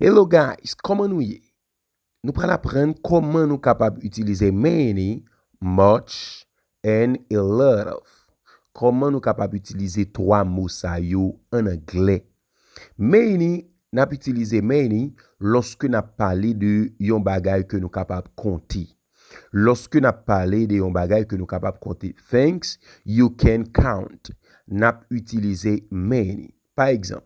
Hello guys, comment nous y est? Nous allons apprendre comment nous sommes capables d'utiliser many, much, and a lot of. Comment nous sommes capables d'utiliser trois mots ça yo en anglais. Many, n'a utiliser many lorsque n'a parlé de yon bagay que nous capable compter. Lorsque n'a parlé de yon bagay que nous capable compter. Things you can count. N'a utiliser many. Par exemple,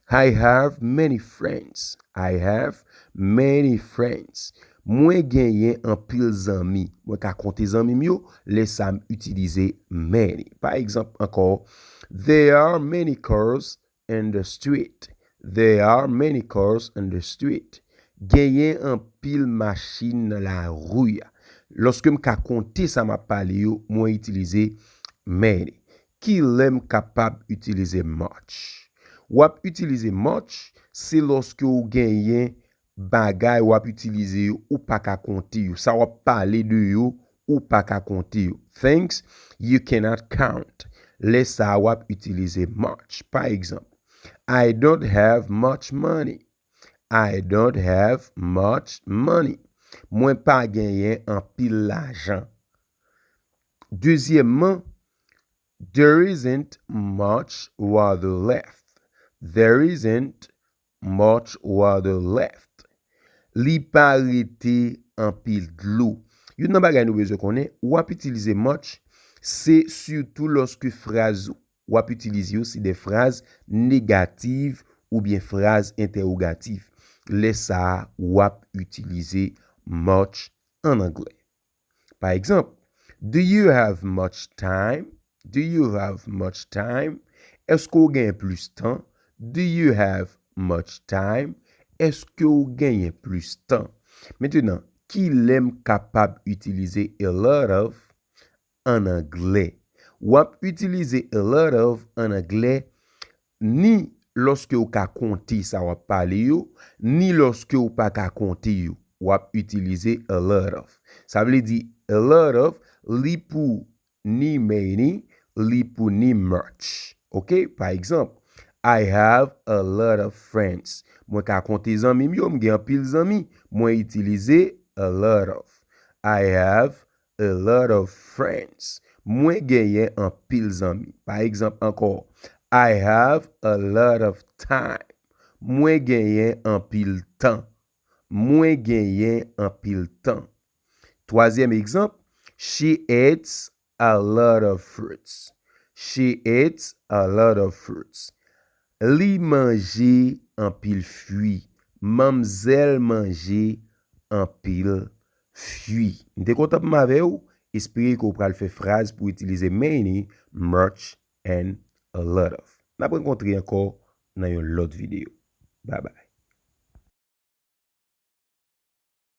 I have many friends. I have many friends. Moi genyen un pile zami. Moi ka compter zami yo, laisse ça utiliser many. Par exemple encore, there are many cars in the street. There are many cars in the street. Genyen un pile machine dans la rue. Lorsque m'ka compter ça m'a parlé yo, moi utiliser many. Qui l'aime capable utiliser much. Wap utiliser much, c'est lorsque ou genyen bagay wap utiliser ou pas ka compter yo. Ça wap parler de yo ou pas ka compter yo. Things you cannot count. Laisse ça wap utiliser much. Par exemple, I don't have much money. I don't have much money. Moi pas genyen en pile l'argent. Deuxièmement, there isn't much water left. There isn't much water left. Li pa rete en pile d'eau. Yon nan bagay nou bezo konnen, wap utiliser much, c'est surtout lorsque phrase wap utiliser aussi des phrases négatives ou bien phrases interrogatives. Laisse ça wap utiliser much en anglais. Par exemple, do you have much time? Do you have much time? Est-ce qu'on gagne plus temps? Do you have much time? Est-ce que vous gagnez plus temps? Maintenant, qui l'aime capable d'utiliser a lot of en anglais? Ou utiliser a lot of en anglais ni lorsque vous ka compter ça va parler yo, ni lorsque vous pas ka compter yo. Ou utiliser a lot of. Ça veut dire a lot of li pour ni many, li pour ni much. OK? Par exemple, I have a lot of friends. Moi ka compter zami yo, m'gen pile zami, moi utiliser a lot of. I have a lot of friends. Moi genyen un pile zami. Par exemple encore, I have a lot of time. Moi genyen un pile temps. Moi genyen un pile temps. Troisième exemple, she eats a lot of fruits. She eats a lot of fruits. Li manje un pile fruit. Mamzelle manje un pile fruit. M'te content pour m'ave ou? Espérez qu'on pral faire phrase pour utiliser many, much, and a lot of. N'a rencontrer encore dans une autre vidéo. Bye bye.